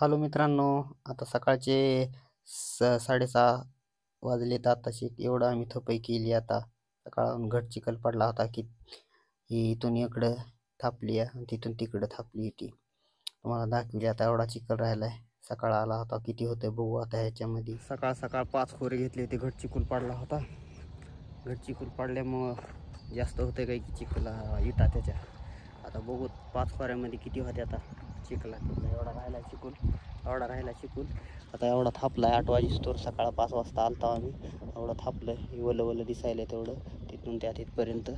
Hello मित्रांनो, आता सकाळचे 6:30 वाजलेत. आताशी एवढं आम्ही थपई केली. आता सकाळून घट चिखल पडला होता की ही इथून इकडं थापली आहे आणि तिथून तिकडं थापली होती. तुम्हाला दाखवली. आता एवढा चिखल राहिलाय. सकाळ आला होता, किती होतं बघू आता ह्याच्यामध्ये. सकाळ सकाळ 5 खोरे घेतले होते. घट चिखल पडला होता. घट चिखल पडल्यामुळं जास्त होतं काही की चिखल इटा त्याच्या. आता बघू 5 खोऱ्यामध्ये किती होते आता चिखला. एवढा राहिला चिखल आता एवढा थापलाय. 8 वाजेस्तोवर सकाळ 5 वाजता आलता आम्ही. एवढं थापलंय. वलं दिसायला तेवढं तिथून त्या तिथपर्यंत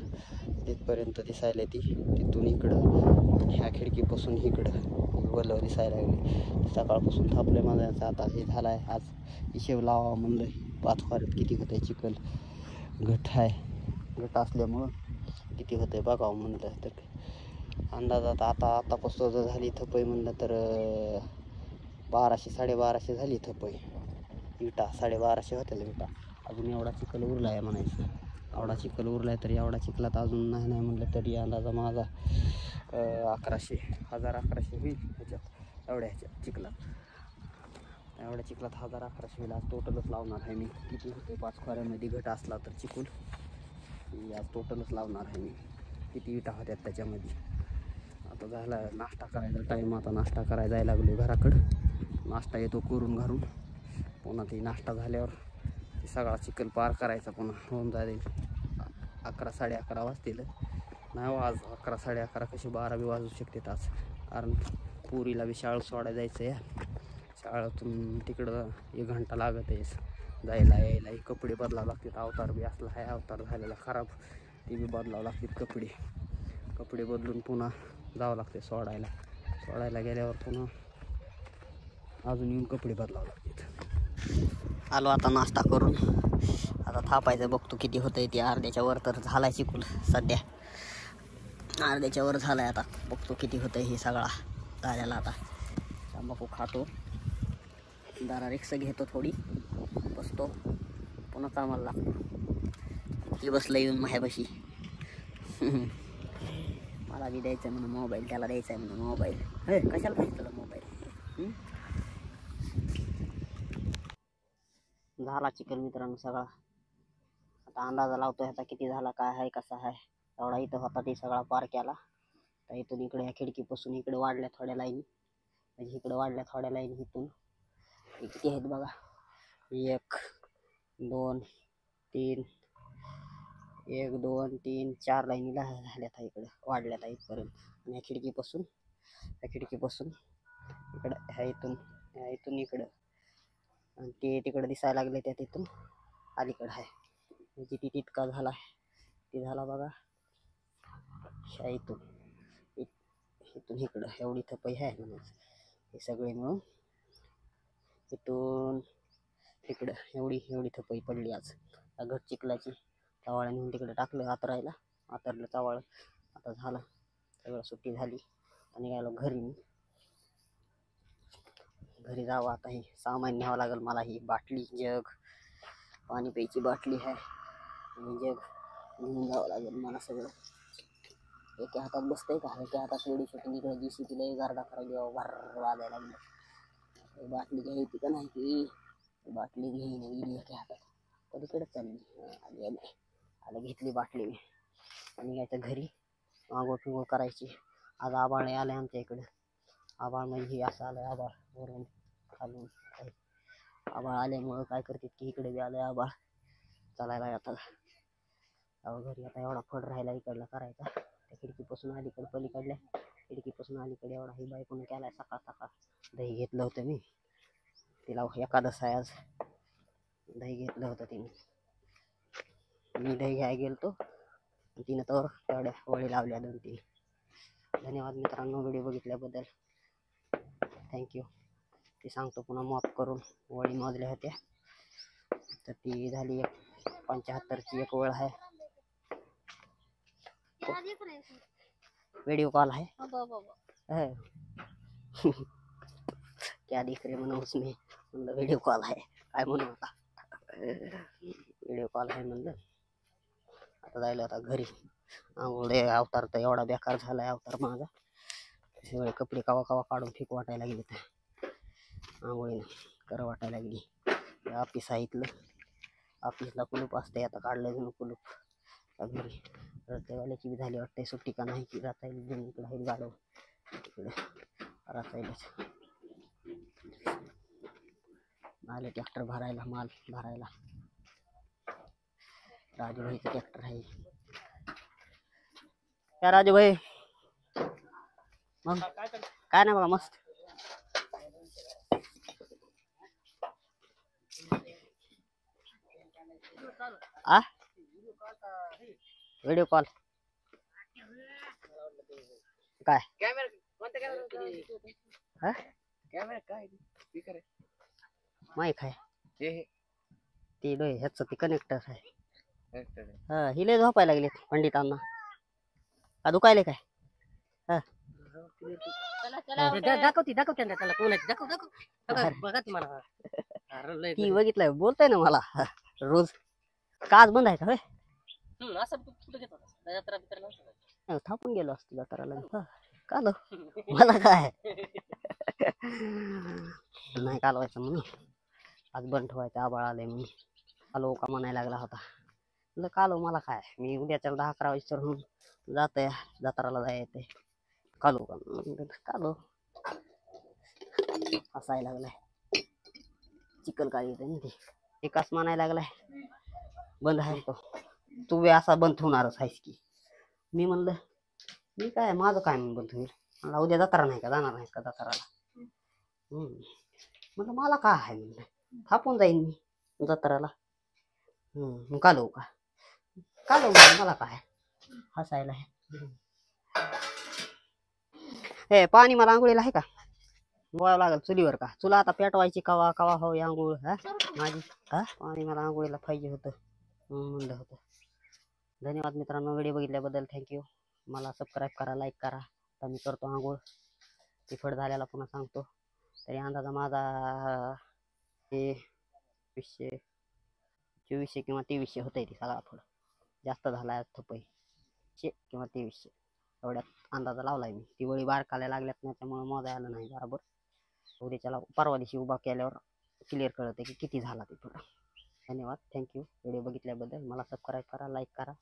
दिसायला तिथून इकडं ह्या खिडकीपासून इकडं वलं दिसायला लागले. सकाळपासून थापलंय माझ्याचं. आता हे झालाय. आज हिशेब लावा म्हणलं 5 खोऱ्यात किती होतंय चिखल. घट असल्यामुळं किती होतंय बघावं म्हणलं. तर अंदाजात आतापासून जर झाली थपई म्हणलं तर 1200-1250 झाली थपई. इटा 1250 होत्या इटा. अजून एवढा चिखल उरला आहे म्हणायचं. एवढा चिखल उरला आहे तर एवढा चिखलात अजून नाही म्हणलं तरी अंदाजा माझा 1100 होईल ह्याच्यात. एवढ्या चिखलात 1000-1100 होईल. आज टोटलच लावणार आहे मी. किती होते 5 खोऱ्यामध्ये घट असला तर चिखल आज टोटलच लावणार आहे मी. किती इटा होत्यात त्याच्यामध्ये. आता झाला नाश्ता करायचा टाईम. आता नाश्ता करायला जायला लागलो घराकडं. नाश्ता येतो करून घरून. पुन्हा ती नाश्ता झाल्यावर सगळा चिखल पार करायचा. पुन्हा होऊन जाईल 11-11:30 वाजतील. नाही आज 11-11:30 कशी 12 बी वाजू शकतात आज. कारण पुरीला बी शाळा सोडायला जायचं आहे. शाळेतून तिकडं 1 घंटा लागत आहे जायला यायला. कपडे बदलावं लागतात. अवतार बी असला आहे. अवतार झालेला खराब, ते बी बदलावं लागतात. कपडे बदलून पुन्हा जावं लागते सोडायला गेल्यावर पुन्हा अजून येऊन कपडे बदलावं लागतात. आलो आता नाश्ता करून. आता थापायचं बघतो किती होतंय. ते अर्ध्याच्या वर तर झालाय चिखल. सध्या अर्ध्याच्या वर झालाय. आता बघतो किती होतंय. हे सगळा झालेला. आता तंबाखू खातो, दारा रिक्स घेतो, थोडी बसतो, पुन्हा कामाला लागतो. ती बसलं येऊन माझ्यापाशी. मला बी द्यायचं म्हणून मोबाईल, त्याला द्यायचा आहे म्हणून मोबाईल. कशाला पाहिजे तुला मोबाईल. झाला चिखल मित्रांनो सगळा. आता अंदाजा लावतो ह्याचा किती झाला, काय आहे, कसा आहे. एवढा इथं होता ते सगळा पार केला. तर इथून इकडे ह्या खिडकीपासून इकडे वाढल्या थोड्या लाईनी. म्हणजे इकडे वाढल्या थोड्या लाईनी. इथून किती आहेत बघा. 1 2 3 1 2 3 4 लाईनी झाल्यात इकडे वाढल्यात इथपर्यंत. आणि ह्या खिडकीपासून इकडं ह्या इथून इकडं आणि ते तिकडं दिसायला लागले. त्या तिथून अलीकडं आहे. म्हणजे ती तितका झाला. ते झाला बघा. ह्या इथून इकडं एवढी थपई आहे म्हणायचं. हे सगळे मिळून इथून इकडं एवढी थपई पडली आज. घट चिखलाची चावाळ्या नेऊन तिकडे टाकलं आतरलं चावाळं. आता झालं सगळं, सुट्टी झाली. आणि निघालो घरी जावं. आता हे सामान न्यावं लागेल मला. ही बाटली, जग, पाणी प्यायची बाटली आहे आणि जग घेऊन जावं लागेल मला सगळं. एका हातात बसतंय का, एका हातात एवढी छोटी इकडे JCBला गारडा करायला भर वाजायला लागलं. बाटली घ्यायची का नाही की बाटली घेईन गेली एका हातात. पलीकडे चालली आलं घेतली बाटली मी. आणि घ्यायचं घरी. आंघोळ करायची. आज आबाळ आलंय आमच्या इकडं. आबाळ म्हणजे हे असं आलंय. आबाळ वरून खालून आबाळ आल्यामुळं काय करतात की इकडे बी आलंय आबाळ. चालायला आता घरी. आता एवढा फड राहिला इकडला करायचा. त्या खिडकीपासून अलीकडे पलीकडल्या खिडकीपासून अलीकडे एवढा ही बायकोने केलाय. सकाळ दही घेतलं होतं मी. तिला एकादश आहे आज. दही घेतलं होतं तिने. मी दही घ्यायला गेलतो. तिनं तर तेवढ्या वळी लावल्या 2-3. धन्यवाद मित्रांनो व्हिडिओ बघितल्याबद्दल. थँक्यू. ती सांगतो पुन्हा माफ करून. वळी मोजल्या होत्या तर ती झाली 75ची एक वळ आहे. वीडियो कॉल है क्या दिख रहे म्हणून उसमें म्हणलं व्हिडिओ कॉल आहे. काय म्हणू आता, व्हिडिओ कॉल आहे म्हणलं. आता जायला आता घरी. आंघोळे अवतार तर एवढा बेकार झालाय अवतार माझा. सगळे कपडे कवा काढून फेक वाटायला गेले. आंघोळीनं कर वाटायला लागली. ऑफिस आहे इथलं, ऑफिसला कुलूप असते, आता काढलं जणू कुलूप घरी. रस्तेवाल्याची बी झाली वाटते सुट्टी का नाही की जाता येईल जण इकडं आहे गाडव इकडे राहतायलच. आले ट्रॅक्टर भरायला, माल भरायला. राजू भाईचं ट्रॅक्टर आहे. क्या राजू भाई? मग काय नाही बघा, मस्त. आ व्हिडिओ कॉल काय? हा माईक आहे ती डोय ह्याच ती कनेक्टर आहे. हा हिले झोपायला लागले पंडितांना का दुखायले काय? हा दाखवते त्याला कोण आहे दाखव बघा तुम्हाला ती बघितलंय बोलतोय ना मला रोज. काच बंद आहे का? होय असं कुठं घेतो जत्रा बित्रा नव्हतं थापून गेलो असतो जत्राला. काल मला काय नाही कालवायचं म्हणून आज बंद ठेवायचं. आबाळ आलंय म्हणून कालो का म्हणायला लागला होता. म्हणलं कालो मला काय, मी उद्याच्या 10-11 वाजता जातोय जत्राला जायचंय. कालो का कालो हसायला लागलाय. चिकल काळी येते ना ती एकाच म्हणायला लागलाय बंद आहे तो. तू बी असा बंद ठेवणारच आहेस की. मी म्हणलं मी काय माझं काय बंद होईल. मला उद्या जत्रा नाही का, जाणार नाहीस का जत्राला? म्हणलं मला काय आहे, म्हणलं थापून जाईन मी जत्राला. मग कालो का कालो मला काय हसायला आहे. हे पाणी मला आंघोळीला आहे का? गोळा लागल चुलीवर का? चुला आता पेटवायची कवा कवा हो आंघोळ हा माझी. हा पाणी मला आंघोळीला पाहिजे होतं म्हणलं होतं. धन्यवाद मित्रांनो, व्हिडिओ बघितल्याबद्दल थँक्यू. मला सबस्क्राईब करा, लाईक करा. आता मी करतो आंघोळ. तिखट झाल्याला पुन्हा सांगतो. तरी अंदाजा माझा 2400 किंवा 2300 होतंय. ती सगळा थोडं जास्त झाला थपई किंवा 2300 एवढ्यात अंदाजा लावलाय मी. ती वळी बारकाल्या लागल्यात ना त्यामुळे मोजा आलं नाही बरोबर. उद्याच्याला परवा दिवशी उभा केल्यावर क्लिअर कळतं की किती झाला ते थोडं. धन्यवाद, थँक्यू. व्हिडिओ बघितल्याबद्दल. मला सबस्क्राईब करा, लाईक करा.